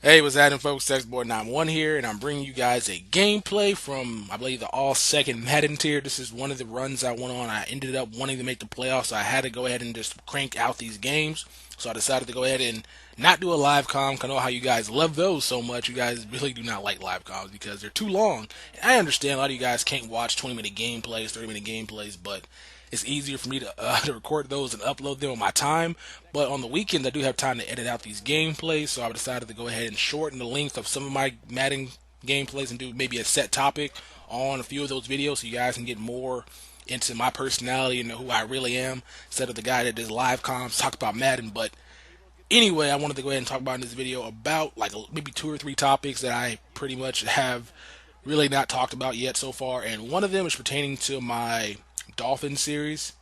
Hey, what's happening, folks? Textboard91 here, and I'm bringing you guys a gameplay from, I believe, the all-second Madden tier. This is one of the runs I went on. I ended up wanting to make the playoffs, so I had to go ahead and just crank out these games. So I decided to go ahead and not do a live com. I know how you guys love those so much. You guys really do not like live coms because they're too long. And I understand a lot of you guys can't watch 20-minute gameplays, 30-minute gameplays, but it's easier for me to record those and upload them on my time. But on the weekends, I do have time to edit out these gameplays, so I decided to go ahead and shorten the length of some of my Madden gameplays and do maybe a set topic on a few of those videos so you guys can get more into my personality and who I really am instead of the guy that does live comms talk about Madden. But anyway, I wanted to go ahead and talk about in this video about like maybe two or three topics that I pretty much have really not talked about yet so far, and one of them is pertaining to my Dolphin series.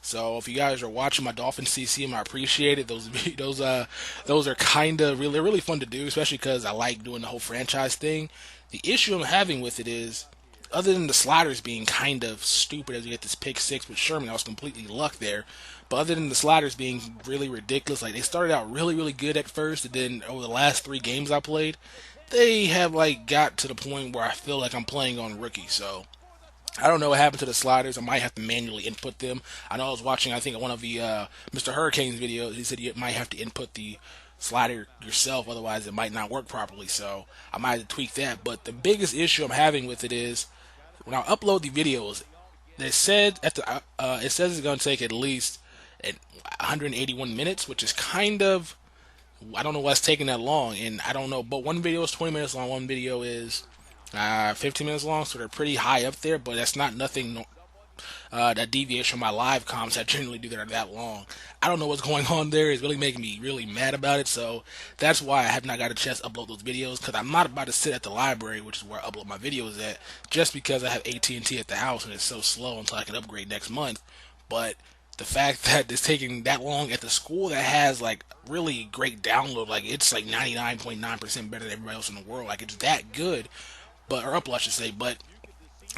So if you guys are watching my Dolphin CCM, I appreciate it. Those are kind of really fun to do, especially because I like doing the whole franchise thing. The issue I'm having with it is, other than the sliders being kind of stupid as you get this pick six with Sherman, I was completely luck there. But other than the sliders being really ridiculous, like they started out really good at first, and then over the last three games I played, they have like got to the point where I feel like I'm playing on rookie. So I don't know what happened to the sliders. I might have to manually input them. I know I was watching, I think, one of the Mr. Hurricane's videos. He said you might have to input the slider yourself, otherwise it might not work properly. So I might have to tweak that. But the biggest issue I'm having with it is when I upload the videos, it says it's going to take at least 181 minutes, which is kind of, I don't know why it's taking that long, and I don't know. But one video is 20 minutes long, one video is 15 minutes long, so they're pretty high up there. But that's not nothing that deviates from my live comms I generally do that are that long. I don't know what's going on there. It's really making me really mad about it. So that's why I have not got a chance to upload those videos, because I'm not about to sit at the library, which is where I upload my videos at, just because I have AT&T at the house and it's so slow until I can upgrade next month. But the fact that it's taking that long at the school that has like really great download, like it's like 99.9% better than everybody else in the world, like it's that good, but or upload I should say, but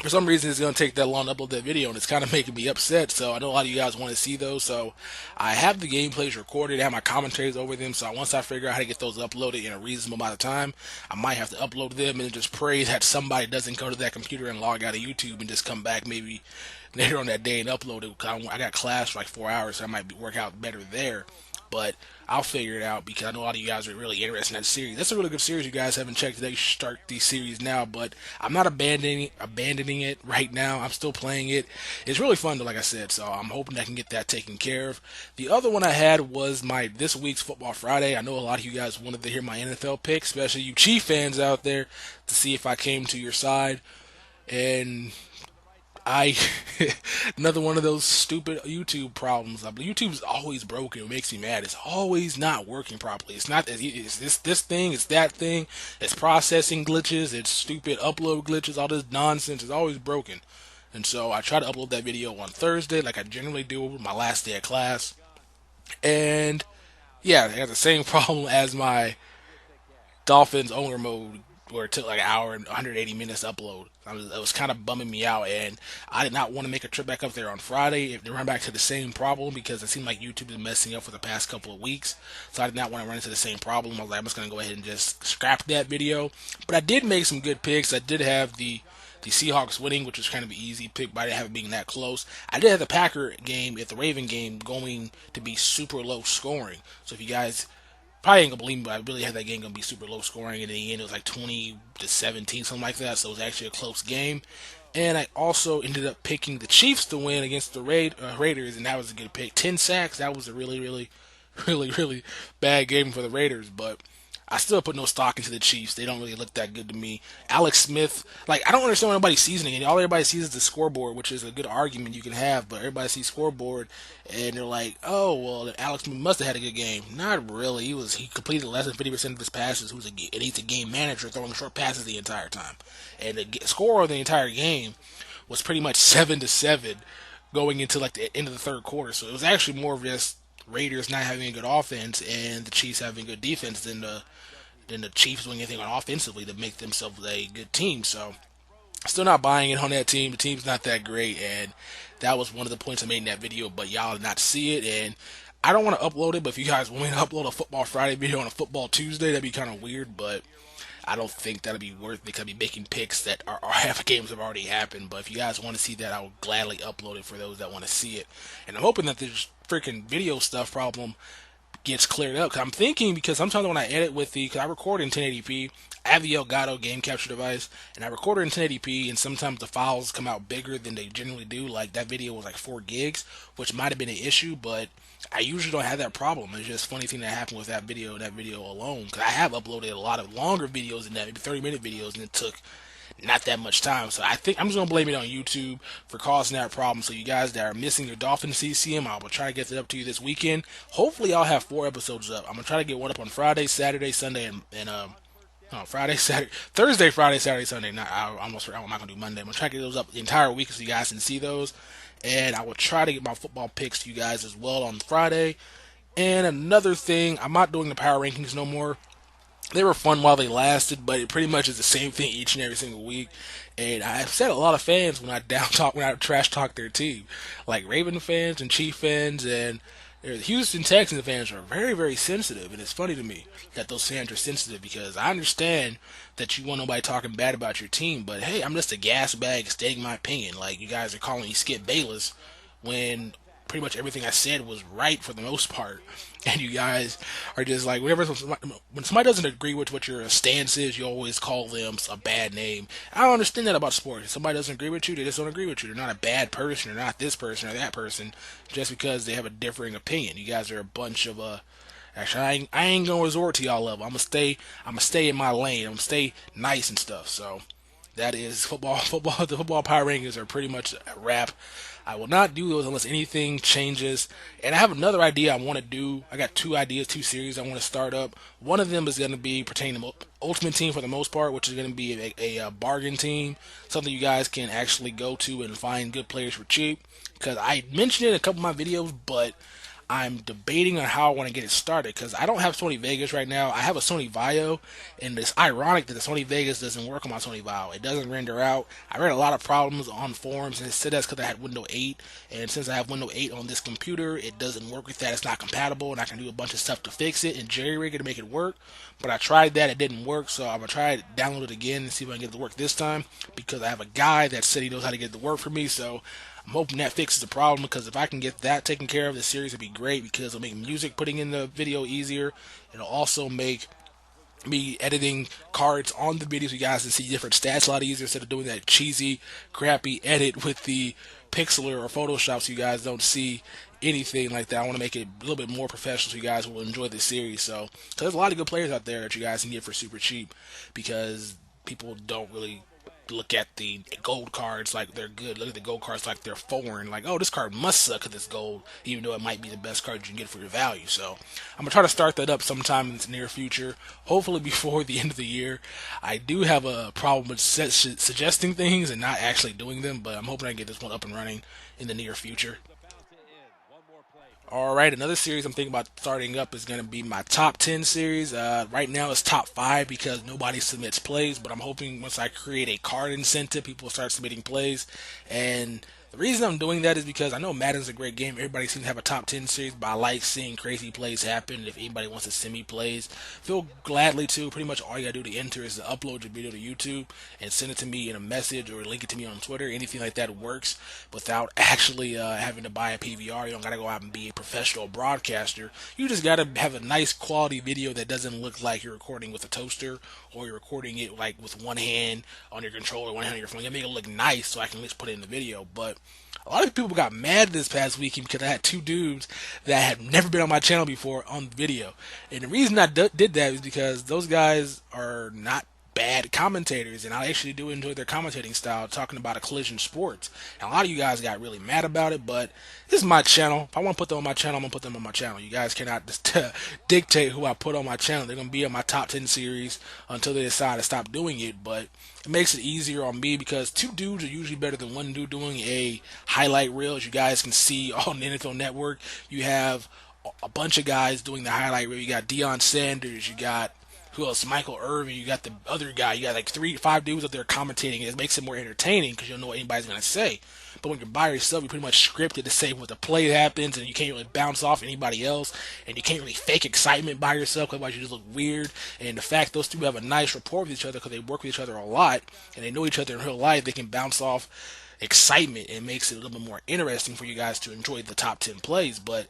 for some reason it's going to take that long to upload that video, and it's kind of making me upset. So I know a lot of you guys want to see those, so I have the gameplays recorded, I have my commentaries over them. So once I figure out how to get those uploaded in a reasonable amount of time, I might have to upload them and just pray that somebody doesn't go to that computer and log out of YouTube and just come back maybe later on that day and upload it. I got class for like 4 hours, so I might work out better there. But I'll figure it out, because I know a lot of you guys are really interested in that series. That's a really good series. You guys haven't checked it, you should start these series now. But I'm not abandoning it right now. I'm still playing it. It's really fun, though, like I said. So I'm hoping I can get that taken care of. The other one I had was my this week's Football Friday. I know a lot of you guys wanted to hear my NFL picks, especially you Chief fans out there, to see if I came to your side. And I another one of those stupid YouTube problems. YouTube's always broken. It makes me mad. It's always not working properly. It's not. It's this thing. It's that thing. It's processing glitches. It's stupid upload glitches. All this nonsense is always broken. And so I try to upload that video on Thursday, like I generally do with my last day of class. And yeah, they have the same problem as my Dolphins owner mode, where it took like an hour and 180 minutes to upload. It was kind of bumming me out, and I did not want to make a trip back up there on Friday if they run back to the same problem, because it seemed like YouTube is messing up for the past couple of weeks. So I did not want to run into the same problem. I was like, I'm just going to go ahead and just scrap that video. But I did make some good picks. I did have the Seahawks winning, which was kind of an easy pick, but I didn't have it being that close. I did have the Packer game, the Raven game, going to be super low scoring. So if you guys probably ain't gonna believe me, but I really had that game gonna be super low scoring. And in the end, it was like 20-17, something like that. So it was actually a close game. And I also ended up picking the Chiefs to win against the Raiders, and that was a good pick. 10 sacks. That was a really bad game for the Raiders, but I still put no stock into the Chiefs. They don't really look that good to me. Alex Smith, like, I don't understand what everybody's seasoning. And all everybody sees is the scoreboard, which is a good argument you can have, but everybody sees scoreboard and they're like, oh, well, Alex Smith must have had a good game. Not really. He completed less than 50% of his passes, and he's a game manager throwing short passes the entire time. And the score of the entire game was pretty much 7-7 going into like the end of the third quarter. So it was actually more of just Raiders not having a good offense and the Chiefs having good defense than the Chiefs doing anything on offensively to make themselves a good team. So still not buying it on that team. The team's not that great, and that was one of the points I made in that video, but y'all did not see it. And I don't want to upload it, but if you guys want me to upload a Football Friday video on a Football Tuesday, that'd be kind of weird, but I don't think that'll be worth it because I'll be making picks that are half games have already happened. But if you guys want to see that, I will gladly upload it for those that want to see it. And I'm hoping that this freaking video stuff problem gets cleared up. Cause I'm thinking, because sometimes when I edit with because I record in 1080p, I have the Elgato game capture device, and I record it in 1080p, and sometimes the files come out bigger than they generally do. Like that video was like 4 gigs, which might have been an issue, but I usually don't have that problem. It's just a funny thing that happened with that video alone. Because I have uploaded a lot of longer videos than that, maybe 30-minute videos, and it took not that much time. So I think I'm just gonna blame it on YouTube for causing that problem. So you guys that are missing your Dolphin CCM, I will try to get that up to you this weekend. Hopefully I'll have 4 episodes up. I'm gonna try to get one up on Friday, Saturday, Sunday, and no, Friday, Saturday, Thursday, Friday, Saturday, Sunday. Not I almost forgot. I'm not gonna do Monday. I'm gonna try to get those up the entire week so you guys can see those. And I will try to get my football picks to you guys as well on Friday. And another thing, I'm not doing the power rankings no more. They were fun while they lasted, but it pretty much is the same thing each and every single week. And I upset a lot of fans when when I trash talk their team, like Raven fans and Chief fans and Houston Texans fans are very, very sensitive, and it's funny to me that those fans are sensitive because I understand that you want nobody talking bad about your team, but hey, I'm just a gas bag stating my opinion. Like you guys are calling me Skip Bayless when pretty much everything I said was right for the most part, and you guys are just like when somebody doesn't agree with what your stance is, you always call them a bad name. I don't understand that about sports. If somebody doesn't agree with you, they just don't agree with you. They're not a bad person. They're not this person or that person just because they have a differing opinion. You guys are a bunch of Actually, I ain't gonna resort to y'all level. I'm gonna stay in my lane. I'm gonna stay nice and stuff. So that is football. Football. The football power rankings are pretty much a wrap. I will not do those unless anything changes. And I have another idea I want to do. I got 2 ideas, 2 series I want to start up. One of them is going to be pertaining to Ultimate Team for the most part, which is going to be a bargain team, something you guys can actually go to and find good players for cheap. Because I mentioned it in a couple of my videos, but I'm debating on how I want to get it started because I don't have Sony Vegas right now. I have a Sony Vaio, and it's ironic that the Sony Vegas doesn't work on my Sony Vaio. It doesn't render out. I read a lot of problems on forums, and it said that's because I had Windows 8, and since I have Windows 8 on this computer, it doesn't work with that. It's not compatible, and I can do a bunch of stuff to fix it and jerry-rig it to make it work. But I tried that. It didn't work, so I'm going to try to download it again and see if I can get it to work this time because I have a guy that said he knows how to get it to work for me, so I'm hoping that fixes the problem because if I can get that taken care of, the series would be great because it'll make music putting in the video easier. It'll also make me editing cards on the video so you guys can see different stats a lot easier instead of doing that cheesy, crappy edit with the Pixlr or Photoshop so you guys don't see anything like that. I want to make it a little bit more professional so you guys will enjoy the series. So, cause there's a lot of good players out there that you guys can get for super cheap because people don't really look at the gold cards like they're good. Look at the gold cards like they're foreign. Like, oh, this card must suck because it's gold, even though it might be the best card you can get for your value. So I'm going to try to start that up sometime in the near future, hopefully before the end of the year. I do have a problem with suggesting things and not actually doing them, but I'm hoping I can get this one up and running in the near future. All right, another series I'm thinking about starting up is going to be my top 10 series. Right now it's top 5 because nobody submits plays, but I'm hoping once I create a card incentive, people will start submitting plays. And the reason I'm doing that is because I know Madden's a great game. Everybody seems to have a top 10 series, but I like seeing crazy plays happen. If anybody wants to send me plays, feel gladly to. Pretty much all you gotta do to enter is to upload your video to YouTube and send it to me in a message or link it to me on Twitter. Anything like that works without actually having to buy a PVR. You don't gotta go out and be a professional broadcaster. You just gotta have a nice quality video that doesn't look like you're recording with a toaster or you're recording it like with one hand on your controller, one hand on your phone. You make it look nice so I can at least put it in the video. But a lot of people got mad this past weekend because I had 2 dudes that had never been on my channel before on video. And the reason I did that is because those guys are not bad commentators, and I actually do enjoy their commentating style, talking about a collision sports. And a lot of you guys got really mad about it, but this is my channel. If I want to put them on my channel, I'm going to put them on my channel. You guys cannot just dictate who I put on my channel. They're going to be on my top 10 series until they decide to stop doing it, but it makes it easier on me because 2 dudes are usually better than 1 dude doing a highlight reel. As you guys can see on the NFL Network, you have a bunch of guys doing the highlight reel. You got Deion Sanders, you got who else? Michael Irvin. You got the other guy. You got like 3, 5 dudes up there commentating. It makes it more entertaining because you don't know what anybody's gonna say. But when you're by yourself, you're pretty much scripted to say what the play happens, and you can't really bounce off anybody else, and you can't really fake excitement by yourself, because otherwise you just look weird. And the fact those two have a nice rapport with each other because they work with each other a lot, and they know each other in real life, they can bounce off excitement, and makes it a little bit more interesting for you guys to enjoy the top 10 plays. But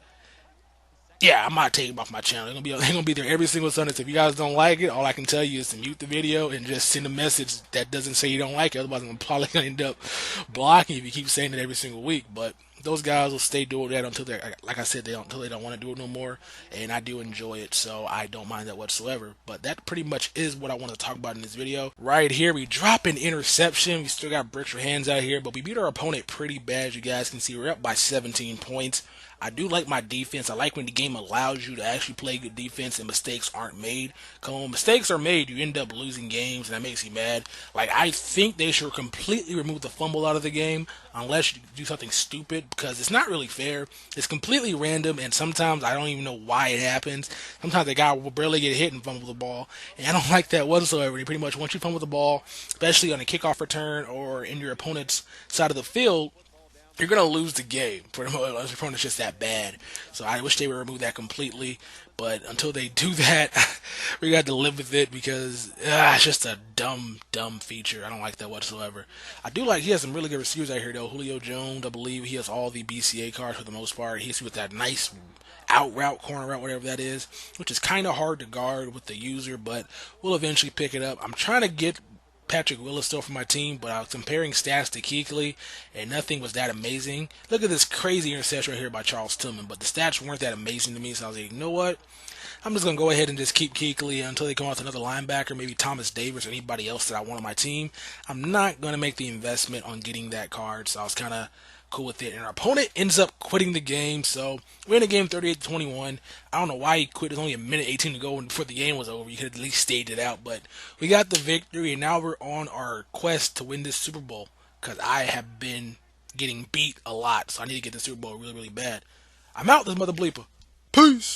yeah, I'm not taking them off my channel. They're gonna be there every single Sunday. So if you guys don't like it, all I can tell you is to mute the video and just send a message that doesn't say you don't like it. Otherwise, I'm probably gonna end up blocking you if you keep saying it every single week. But those guys will stay doing that until they, like I said, until they don't want to do it no more. And I do enjoy it, so I don't mind that whatsoever. But that pretty much is what I want to talk about in this video. Right here, we drop an interception. We still got bricks for hands out here, but we beat our opponent pretty bad. As you guys can see, we're up by 17 points. I do like my defense. I like when the game allows you to actually play good defense and mistakes aren't made. Because when mistakes are made, you end up losing games, and that makes you mad. Like, I think they should completely remove the fumble out of the game unless you do something stupid, because it's not really fair. It's completely random, and sometimes I don't even know why it happens. Sometimes the guy will barely get hit and fumble the ball, and I don't like that whatsoever. You pretty much, once you fumble the ball, especially on a kickoff return or in your opponent's side of the field, you're gonna lose the game. Pretty much, your opponent's just that bad. So I wish they would remove that completely. But until they do that, we got to live with it, because it's just a dumb feature. I don't like that whatsoever. I do like, he has some really good receivers out here though. Julio Jones, I believe he has all the BCA cards for the most part. He's with that nice out route, corner route, whatever that is, which is kind of hard to guard with the user, but we'll eventually pick it up. I'm trying to get Patrick Willis still for my team, but I was comparing stats to Kuechly, and nothing was that amazing. Look at this crazy interception right here by Charles Tillman, but the stats weren't that amazing to me, so I was like, you know what? I'm just going to go ahead and just keep Kuechly until they come out with another linebacker, maybe Thomas Davis or anybody else that I want on my team. I'm not going to make the investment on getting that card, so I was kind of cool with it. And our opponent ends up quitting the game, so we're in the game 38-21. I don't know why he quit. There's only a minute 18 to go before the game was over. You could at least stayed it out, but we got the victory, and now we're on our quest to win this Super Bowl, because I have been getting beat a lot, so I need to get the Super Bowl really, really bad. I'm out, this mother bleeper. Peace!